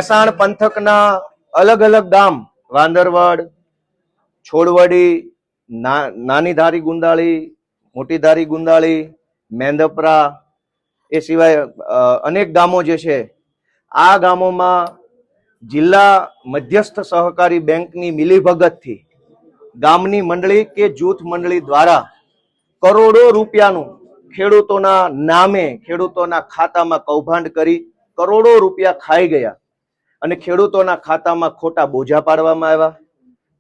ભેસાણ પંથકના અલગ અલગ ગામ વાંદરવડ, છોડવડી, નાની ધારી ગુંદાળી, મોટી ધારી ગુંદાળી, મેંદપરા, એ સિવાય અનેક ગામો જે છે, આ ગામોમાં જિલ્લા મધ્યસ્થ સહકારી બેંકની મિલીભગતથી ગામની મંડળી કે જૂથ મંડળી દ્વારા કરોડો રૂપિયાનું ખેડૂતોના નામે ખેડૂતોના ખાતામાં કૌભાંડ કરી કરોડો રૂપિયા ખાઈ ગયા અને ખેડૂતોના ખાતામાં ખોટા બોજા પાડવામાં આવ્યા,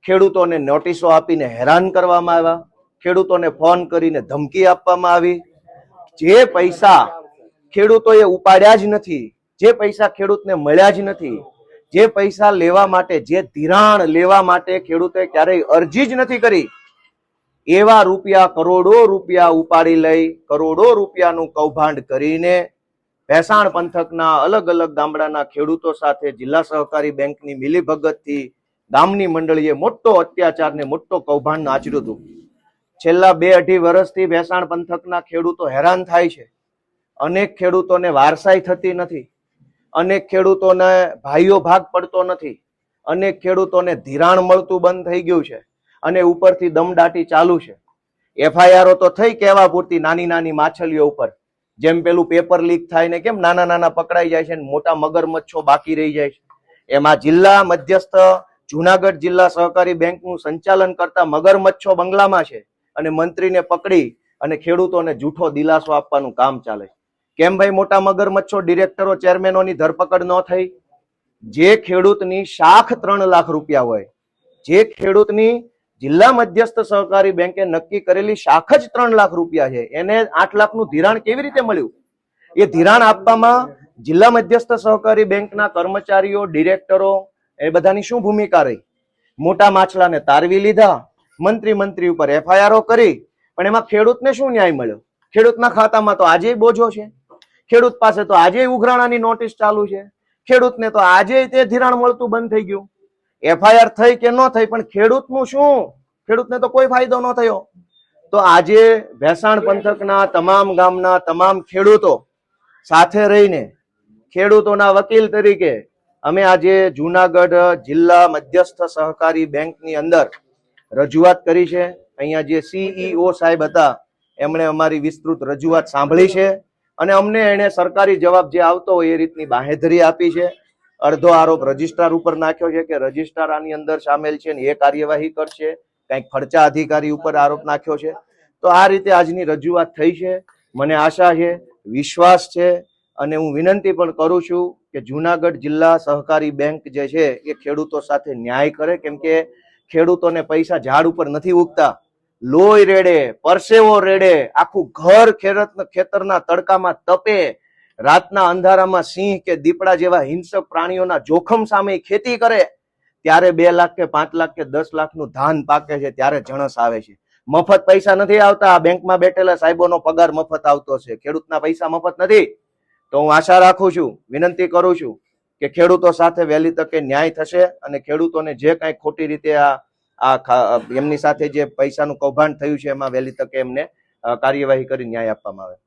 ખેડૂતોને નોટિસો આપીને હેરાન કરવામાં આવ્યા, ખેડૂતોને ફોન કરીને ધમકી આપવામાં આવી. જે પૈસા ખેડૂતોએ ઉપાડ્યા જ નથી, જે પૈસા ખેડૂતને મળ્યા જ નથી, જે પૈસા લેવા માટે, જે ધિરાણ લેવા માટે ખેડૂતોએ ક્યારેય અરજી જ નથી કરી, એવા રૂપિયા કરોડો રૂપિયા ઉપાડી લઈ કરોડો રૂપિયાનું કૌભાંડ કરીને ભેસાણ પંથકના અલગ અલગ ગામડાના ખેડૂતો સાથે જિલ્લા સહકારી બેંકની મિલીભગતથી ગામની મંડળીએ મોટો અત્યાચાર ને મોટો કૌભાંડ આચર્યું હતું. છેલ્લા 2-2.5 વર્ષથી ભેસાણ પંથકના ખેડૂતો હેરાન થાય છે. અનેક ખેડૂતોને વારસાઈ થતી નથી, અનેક ખેડૂતોને ભાઈઓ ભાગ પડતો નથી, અનેક ખેડૂતોને ધિરાણ મળતું બંધ થઈ ગયું છે અને ઉપરથી દમદાટી ચાલુ છે. એફઆઈઆરો તો થઈ કહેવા પૂરતી નાની નાની માછલીઓ ઉપર, જેમ પેલું પેપર લીક થાય ને કેમ નાના નાના પકડાઈ જાય છે ને મોટા મગરમચ્છો બાકી રહી જાય છે, એમાં જિલ્લા મધ્યસ્થ જુનાગઢ જિલ્લા સહકારી બેંકનું સંચાલન કરતા મગરમચ્છો બંગલામાં છે અને મંત્રીને પકડી અને ખેડૂતોને જૂઠો દિલાસો આપવાનું કામ ચાલે છે. કેમ ભાઈ મોટા મગરમચ્છો, ડિરેક્ટરો, ચેરમેનોની ધરપકડ ન થઈ? જે ખેડૂતની શાખ 3 લાખ રૂપિયા હોય, જે ખેડૂતની જિલ્લા મધ્યસ્થ સહકારી બેંકે નક્કી કરેલી શાખ જ 3 લાખ રૂપિયા છે, એને 8 લાખનું ધિરાણ કેવી રીતે મળ્યું? એ ધિરાણ આપવામાં જિલ્લા મધ્યસ્થ સહકારી બેંકના કર્મચારીઓ, ડિરેક્ટરો, એ બધાની શું ભૂમિકા રહી? મોટા માછલાને તારવી લીધા, મંત્રી ઉપર એફઆઈઆરો કરી, પણ એમાં ખેડૂતને શું ન્યાય મળ્યો? ખેડૂતના ખાતામાં તો આજે બોજો છે, ખેડૂત પાસે તો આજે ઉઘરાણાની નોટિસ ચાલુ છે, ખેડૂતને તો આજે તે ધિરાણ મળતું બંધ થઈ ગયું. એફઆઈઆર થઈ કે ન થઈ, પણ ખેડૂતનું શું? ખેડૂતને તો કોઈ ફાયદો ન થયો. તો આજે ભેસાણ પંથકના તમામ ગામના તમામ ખેડૂતો સાથે રહીને ખેડૂતોના વકીલ તરીકે અમે આજે જુનાગઢ જિલ્લા મધ્યસ્થ સહકારી બેંકની અંદર રજૂઆત કરી છે. અહીંયા જે સીઈઓ સાહેબ હતા એમણે અમારી વિસ્તૃત રજૂઆત સાંભળી છે અને અમને એને સરકારી જવાબ જે આવતો હોય એ રીતની બાંહેધરી આપી છે. અડધો આરોપ રજિસ્ટ્રાર ઉપર નાખ્યો છે કે રજિસ્ટ્રાર આની અંદર સામેલ છે ને એ કાર્યવાહી કરશે, કંઈક ખર્ચા અધિકારી ઉપર આરોપ નાખ્યો છે. તો આ રીતે આજની રજૂઆત થઈ છે. મને આશા છે, વિશ્વાસ છે અને હું વિનંતી પણ કરું છું કે જુનાગઢ જિલ્લા સહકારી બેંક જે છે એ ખેડૂતો સાથે ન્યાય કરે, કેમ કે ખેડૂતોને પૈસા ઝાડ ઉપર નથી ઉગતા. લોહી રેડે, પરસેવો રેડે, આખું ઘર ખેતરના તડકામાં તપે, રાતના અંધારામાં સિંહ કે દીપડા જેવા હિંસક પ્રાણીઓના જોખમ સામે ખેતી કરે, ત્યારે 2 લાખ કે 5 લાખ કે 10 લાખનું ધાન પાકે છે, ત્યારે જણસ આવે છે. મફત પૈસા નથી આવતા. બેંકમાં બેઠેલા સાહેબોનો પગાર મફત આવતો છે, ખેડૂતના પૈસા મફત નથી. તો હું આશા રાખું છું, વિનંતી કરું છું કે ખેડૂતો સાથે વહેલી તકે ન્યાય થશે અને ખેડૂતોને જે કાંઈ ખોટી રીતે એમની સાથે જે પૈસાનું કૌભાંડ થયું છે એમાં વહેલી તકે એમને કાર્યવાહી કરી ન્યાય આપવામાં આવે.